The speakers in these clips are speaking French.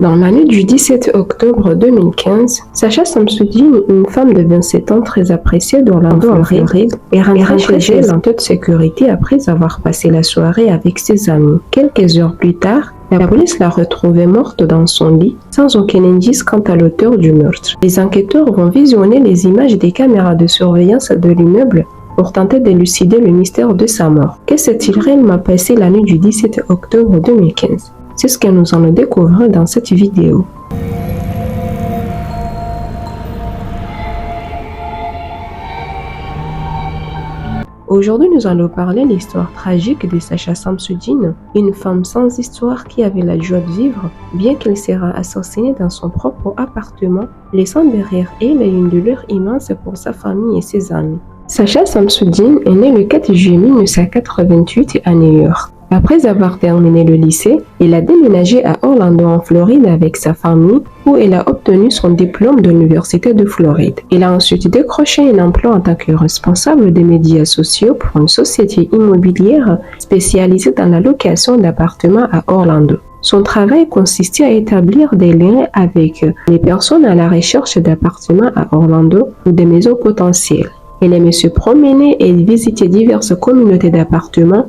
Dans la nuit du 17 octobre 2015, Sacha Samsudeen, une femme de 27 ans très appréciée d'Orlando en Floride, est rentrée chez elle en toute sécurité après avoir passé la soirée avec ses amis. Quelques heures plus tard, la police l'a retrouvée morte dans son lit, sans aucun indice quant à l'auteur du meurtre. Les enquêteurs vont visionner les images des caméras de surveillance de l'immeuble pour tenter d'élucider le mystère de sa mort. Que s'est-il réellement passé la nuit du 17 octobre 2015? C'est ce que nous allons découvrir dans cette vidéo. Aujourd'hui, nous allons parler de l'histoire tragique de Sacha Samsudeen, une femme sans histoire qui avait la joie de vivre, bien qu'elle sera assassinée dans son propre appartement, laissant derrière elle une douleur immense pour sa famille et ses amis. Sacha Samsudeen est née le 4 juillet 1988 à New York. Après avoir terminé le lycée, elle a déménagé à Orlando en Floride avec sa famille où elle a obtenu son diplôme de l'Université de Floride. Elle a ensuite décroché un emploi en tant que responsable des médias sociaux pour une société immobilière spécialisée dans la location d'appartements à Orlando. Son travail consistait à établir des liens avec les personnes à la recherche d'appartements à Orlando ou de maisons potentielles. Elle aimait se promener et visiter diverses communautés d'appartements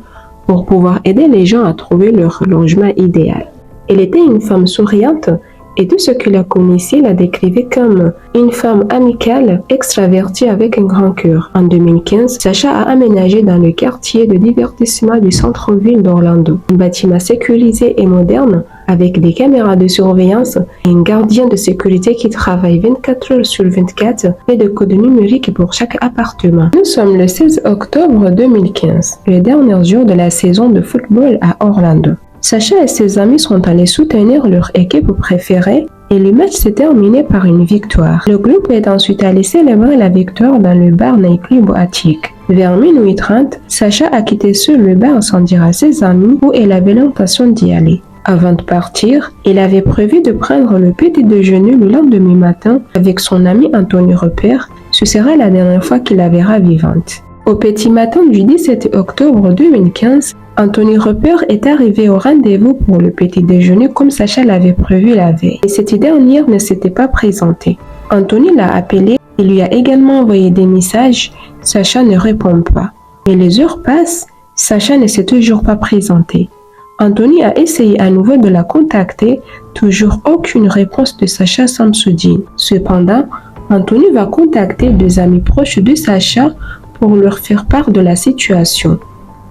pour pouvoir aider les gens à trouver leur logement idéal. Elle était une femme souriante et tout ce que la connaissait la décrivait comme une femme amicale, extravertie avec un grand cœur. En 2015, Sacha a aménagé dans le quartier de divertissement du centre-ville d'Orlando, un bâtiment sécurisé et moderne avec des caméras de surveillance et un gardien de sécurité qui travaille 24 heures sur 24 et de codes numériques pour chaque appartement. Nous sommes le 16 octobre 2015, le dernier jour de la saison de football à Orlando. Sacha et ses amis sont allés soutenir leur équipe préférée et le match s'est terminé par une victoire. Le groupe est ensuite allé célébrer la victoire dans le bar Nightclub Attic. Vers minuit 30, Sacha a quitté seul le bar sans dire à ses amis où elle avait l'intention d'y aller. Avant de partir, elle avait prévu de prendre le petit déjeuner le lendemain matin avec son ami Anthony Rupert. Ce sera la dernière fois qu'il la verra vivante. Au petit matin du 17 octobre 2015, Anthony Rupert est arrivé au rendez-vous pour le petit déjeuner comme Sacha l'avait prévu la veille. Et cette dernière ne s'était pas présentée. Anthony l'a appelé et lui a également envoyé des messages. Sacha ne répond pas. Mais les heures passent, Sacha ne s'est toujours pas présentée. Anthony a essayé à nouveau de la contacter, toujours aucune réponse de Sacha Samsudeen. Cependant, Anthony va contacter deux amis proches de Sacha pour leur faire part de la situation.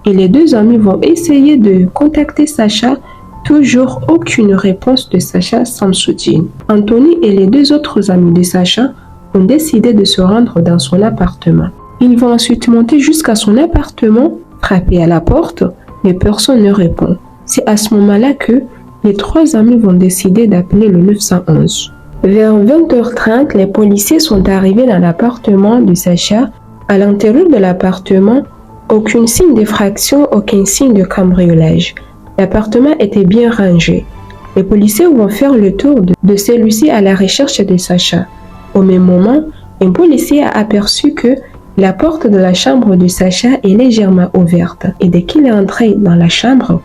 Et les deux amis vont essayer de contacter Sacha, toujours aucune réponse de Sacha Samsudeen. Anthony et les deux autres amis de Sacha ont décidé de se rendre dans son appartement. Ils vont ensuite monter jusqu'à son appartement, frapper à la porte, mais personne ne répond. C'est à ce moment-là que les trois amis vont décider d'appeler le 911. Vers 20h30, les policiers sont arrivés dans l'appartement de Sacha. À l'intérieur de l'appartement, aucun signe d'effraction, aucun signe de cambriolage. L'appartement était bien rangé. Les policiers vont faire le tour de celui-ci à la recherche de Sacha. Au même moment, un policier a aperçu que la porte de la chambre de Sacha est légèrement ouverte. Et dès qu'il est entré dans la chambre,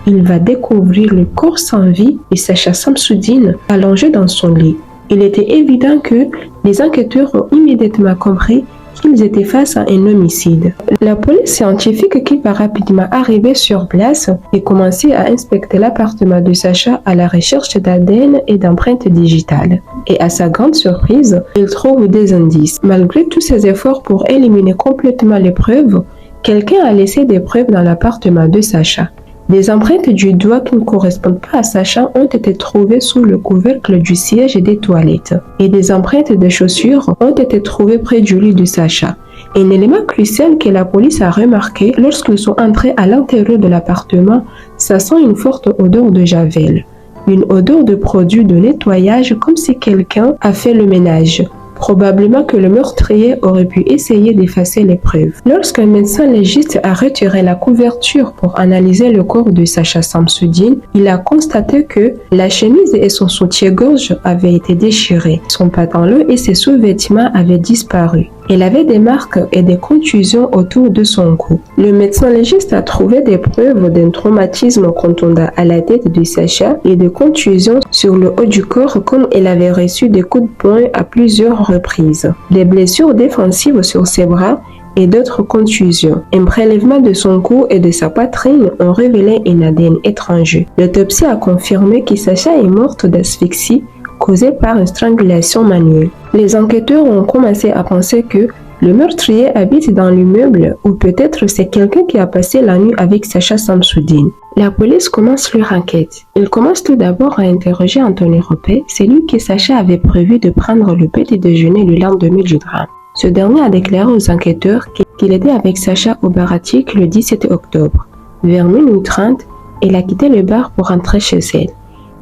il va découvrir le corps sans vie de Sacha Samsudeen allongé dans son lit. Il était évident que les enquêteurs ont immédiatement compris qu'ils étaient face à un homicide. La police scientifique qui va rapidement arriver sur place et commencer à inspecter l'appartement de Sacha à la recherche d'ADN et d'empreintes digitales. Et à sa grande surprise, il trouve des indices. Malgré tous ses efforts pour éliminer complètement les preuves, quelqu'un a laissé des preuves dans l'appartement de Sacha. Des empreintes du doigt qui ne correspondent pas à Sacha ont été trouvées sous le couvercle du siège des toilettes. Et des empreintes de chaussures ont été trouvées près du lit de Sacha. Un élément crucial que la police a remarqué lorsqu'ils sont entrés à l'intérieur de l'appartement, ça sent une forte odeur de javel. Une odeur de produit de nettoyage comme si quelqu'un a fait le ménage. Probablement que le meurtrier aurait pu essayer d'effacer les preuves. Lorsqu'un médecin légiste a retiré la couverture pour analyser le corps de Sacha Samsudeen, il a constaté que la chemise et son soutien-gorge avaient été déchirés. Son pantalon et ses sous-vêtements avaient disparu. Elle avait des marques et des contusions autour de son cou. Le médecin légiste a trouvé des preuves d'un traumatisme contondant à la tête de Sacha et de contusions sur le haut du corps comme elle avait reçu des coups de poing à plusieurs reprises. Des blessures défensives sur ses bras et d'autres contusions. Un prélèvement de son cou et de sa poitrine ont révélé un ADN étranger. L'autopsie a confirmé que Sacha est morte d'asphyxie causée par une strangulation manuelle. Les enquêteurs ont commencé à penser que le meurtrier habite dans l'immeuble ou peut-être c'est quelqu'un qui a passé la nuit avec Sacha Samsudeen. La police commence leur enquête. Ils commencent tout d'abord à interroger Anthony Ropé, c'est lui que Sacha avait prévu de prendre le petit déjeuner le lendemain du drame. Ce dernier a déclaré aux enquêteurs qu'il était avec Sacha au bar Attic le 17 octobre. Vers minuit 30, elle a quitté le bar pour rentrer chez elle.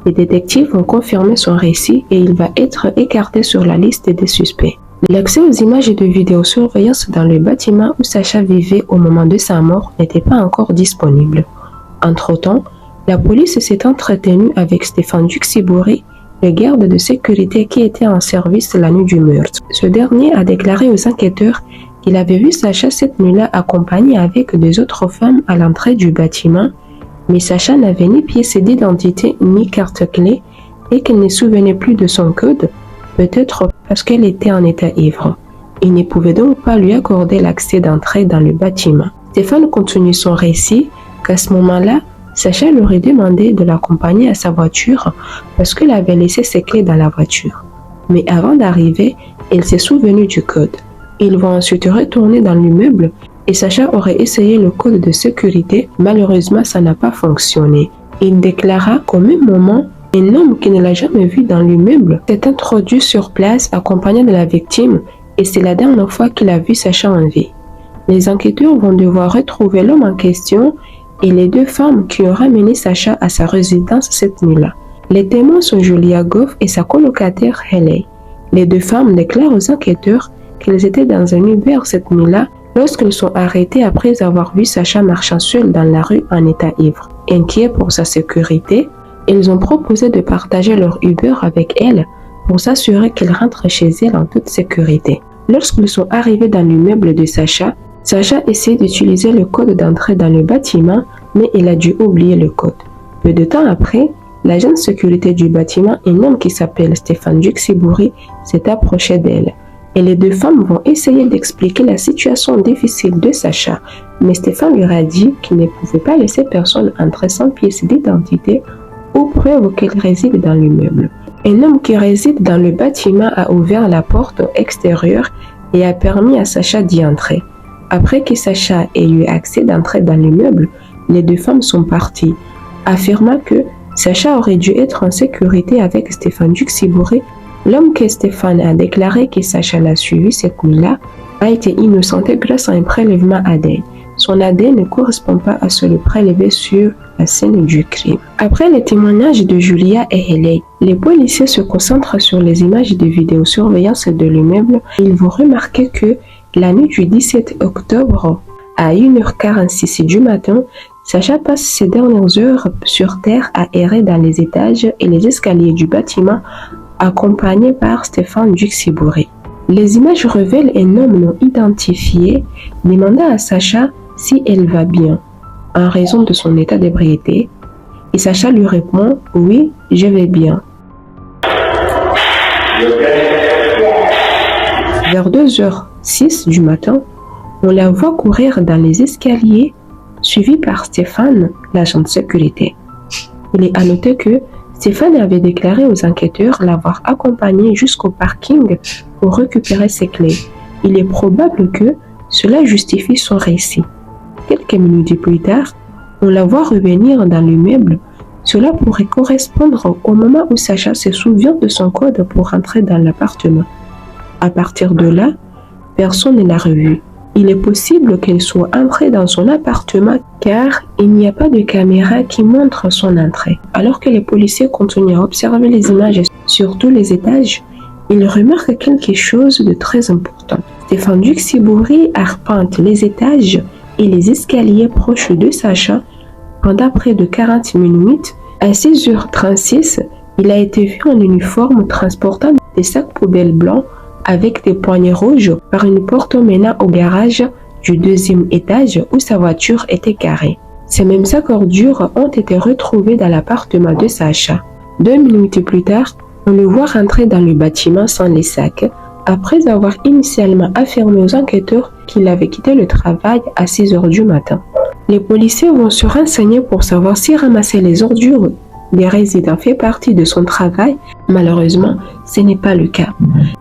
Les détectives ont confirmé son récit et il va être écarté sur la liste des suspects. L'accès aux images de vidéosurveillance dans le bâtiment où Sacha vivait au moment de sa mort n'était pas encore disponible. Entre-temps, la police s'est entretenue avec Stéphane Duxibori, le garde de sécurité qui était en service la nuit du meurtre. Ce dernier a déclaré aux enquêteurs qu'il avait vu Sacha cette nuit-là accompagnée avec deux autres femmes à l'entrée du bâtiment, mais Sacha n'avait ni pièce d'identité ni carte clé et qu'elle ne se souvenait plus de son code, peut-être parce qu'elle était en état ivre. Il ne pouvait donc pas lui accorder l'accès d'entrée dans le bâtiment. Stéphane continue son récit qu'à ce moment-là, Sacha leur a demandé de l'accompagner à sa voiture parce qu'elle avait laissé ses clés dans la voiture. Mais avant d'arriver, elle s'est souvenue du code. Ils vont ensuite retourner dans l'immeuble et Sacha aurait essayé le code de sécurité. Malheureusement, ça n'a pas fonctionné. Il déclara qu'au même moment, un homme qui ne l'a jamais vu dans l'immeuble s'est introduit sur place accompagné de la victime et c'est la dernière fois qu'il a vu Sacha en vie. Les enquêteurs vont devoir retrouver l'homme en question et les deux femmes qui ont ramené Sacha à sa résidence cette nuit-là. Les témoins sont Julia Goff et sa colocataire Haley. Les deux femmes déclarent aux enquêteurs qu'elles étaient dans un Uber cette nuit-là lorsqu'elles sont arrêtées après avoir vu Sacha marchant seul dans la rue en état ivre. Inquiets pour sa sécurité, elles ont proposé de partager leur Uber avec elle pour s'assurer qu'elle rentre chez elle en toute sécurité. Lorsqu'ils sont arrivés dans l'immeuble de Sacha, Sacha essaie d'utiliser le code d'entrée dans le bâtiment, mais il a dû oublier le code. Peu de temps après, l'agent de sécurité du bâtiment, un homme qui s'appelle Stéphane Duxibori, s'est approché d'elle. Et les deux femmes vont essayer d'expliquer la situation difficile de Sacha, mais Stéphane leur a dit qu'il ne pouvait pas laisser personne entrer sans pièce d'identité ou preuve qu'elle réside dans l'immeuble. Un homme qui réside dans le bâtiment a ouvert la porte extérieure et a permis à Sacha d'y entrer. Après que Sacha ait eu accès d'entrer dans l'immeuble, les deux femmes sont parties, affirmant que Sacha aurait dû être en sécurité avec Stéphane Duxibori. L'homme que Stéphane a déclaré que Sacha l'a suivi cette nuit-là a été innocenté grâce à un prélèvement ADN. Son ADN ne correspond pas à celui prélevé sur la scène du crime. Après les témoignages de Julia et Haley, les policiers se concentrent sur les images de vidéosurveillance de l'immeuble. Ils vont remarquer que la nuit du 17 octobre, à 1h46 du matin, Sacha passe ses dernières heures sur terre à errer dans les étages et les escaliers du bâtiment, accompagné par Stéphane Duxibori. Les images révèlent un homme non identifié demandant à Sacha si elle va bien, en raison de son état d'ébriété, et Sacha lui répond « Oui, je vais bien ». Vers 2h06 du matin, on la voit courir dans les escaliers, suivie par Stéphane, l'agent de sécurité. Il est à noter que Stéphane avait déclaré aux enquêteurs l'avoir accompagnée jusqu'au parking pour récupérer ses clés. Il est probable que cela justifie son récit. Quelques minutes plus tard, on la voit revenir dans l'immeuble. Cela pourrait correspondre au moment où Sacha se souvient de son code pour entrer dans l'appartement. À partir de là, personne ne l'a revue. Il est possible qu'elle soit entrée dans son appartement car il n'y a pas de caméra qui montre son entrée. Alors que les policiers continuent à observer les images sur tous les étages, ils remarquent quelque chose de très important. Stéphane Duxibori arpente les étages et les escaliers proches de Sacha pendant près de 40 minutes. À 6h36, il a été vu en uniforme transportant des sacs poubelles blancs avec des poignées rouges par une porte menant au garage du deuxième étage où sa voiture était garée. Ces mêmes sacs ordures ont été retrouvés dans l'appartement de Sacha. 2 minutes plus tard, on le voit rentrer dans le bâtiment sans les sacs, après avoir initialement affirmé aux enquêteurs qu'il avait quitté le travail à 6 heures du matin. Les policiers vont se renseigner pour savoir si ramasser les ordures des résidents fait partie de son travail. Malheureusement, ce n'est pas le cas.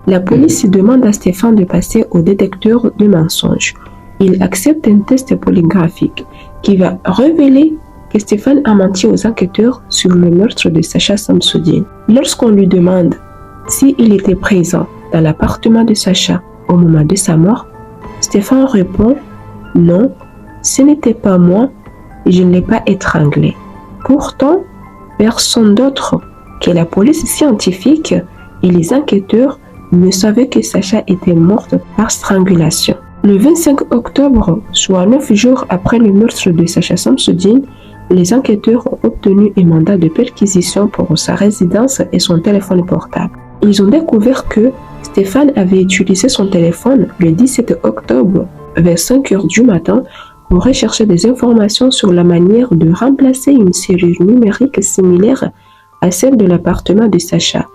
La police demande à Stéphane de passer au détecteur de mensonges. Il accepte un test polygraphique qui va révéler que Stéphane a menti aux enquêteurs sur le meurtre de Sacha Samsudeen. Lorsqu'on lui demande s'il était présent dans l'appartement de Sacha au moment de sa mort, Stéphane répond « Non, ce n'était pas moi, je ne l'ai pas étranglé ». Pourtant, personne d'autre que la police scientifique et les enquêteurs ne savaient que Sacha était morte par strangulation. Le 25 octobre, soit 9 jours après le meurtre de Sacha Samsudeen, les enquêteurs ont obtenu un mandat de perquisition pour sa résidence et son téléphone portable. Ils ont découvert que Stéphane avait utilisé son téléphone le 17 octobre vers 5 heures du matin pour rechercher des informations sur la manière de remplacer une serrure numérique similaire à celle de l'appartement de Sacha,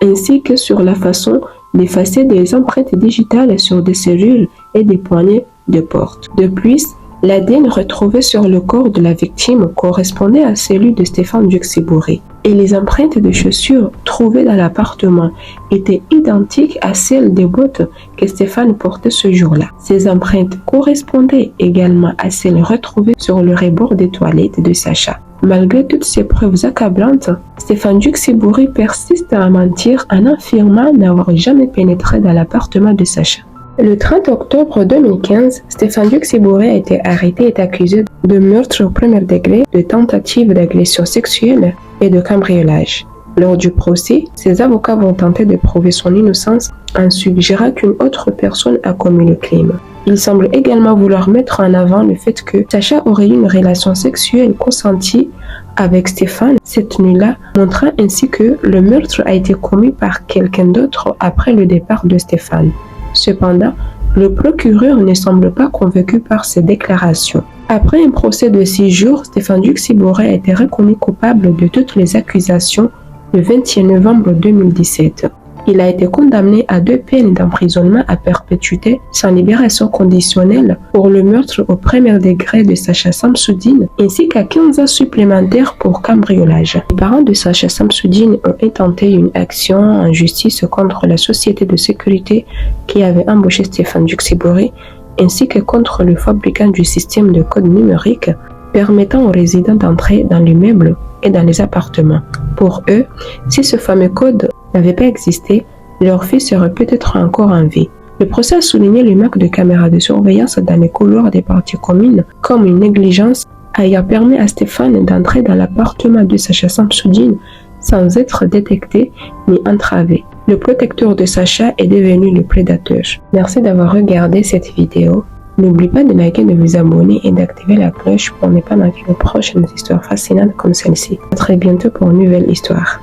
ainsi que sur la façon d'effacer des empreintes digitales sur des serrures et des poignées de porte. De plus, l'ADN retrouvé sur le corps de la victime correspondait à celui de Stéphane Duxibori et les empreintes de chaussures trouvées dans l'appartement étaient identiques à celles des bottes que Stéphane portait ce jour-là. Ces empreintes correspondaient également à celles retrouvées sur le rebord des toilettes de Sacha. Malgré toutes ces preuves accablantes, Stéphane Duxibori persiste à mentir en affirmant n'avoir jamais pénétré dans l'appartement de Sacha. Le 30 octobre 2015, Stéphane Duxibori a été arrêté et est accusé de meurtre au premier degré, de tentative d'agression sexuelle et de cambriolage. Lors du procès, ses avocats vont tenter de prouver son innocence en suggérant qu'une autre personne a commis le crime. Il semble également vouloir mettre en avant le fait que Sacha aurait eu une relation sexuelle consentie avec Stéphane cette nuit-là, montrant ainsi que le meurtre a été commis par quelqu'un d'autre après le départ de Stéphane. Cependant, le procureur ne semble pas convaincu par ces déclarations. Après un procès de 6 jours, Stéphane Duxibori a été reconnu coupable de toutes les accusations le 21 novembre 2017. Il a été condamné à 2 peines d'emprisonnement à perpétuité sans libération conditionnelle pour le meurtre au premier degré de Sacha Samsudeen ainsi qu'à 15 ans supplémentaires pour cambriolage. Les parents de Sacha Samsudeen ont intenté une action en justice contre la société de sécurité qui avait embauché Stéphane Duxibori ainsi que contre le fabricant du système de code numérique permettant aux résidents d'entrer dans l'immeuble et dans les appartements. Pour eux, si ce fameux code n'avait pas existé, leur fils serait peut-être encore en vie. Le procès a souligné le manque de caméras de surveillance dans les couloirs des parties communes comme une négligence ayant permis à Stéphane d'entrer dans l'appartement de Sacha Samsudeen sans être détecté ni entravé. Le protecteur de Sacha est devenu le prédateur. Merci d'avoir regardé cette vidéo. N'oubliez pas de liker, de vous abonner et d'activer la cloche pour ne pas manquer de prochaines histoires fascinantes comme celle-ci. À très bientôt pour une nouvelle histoire.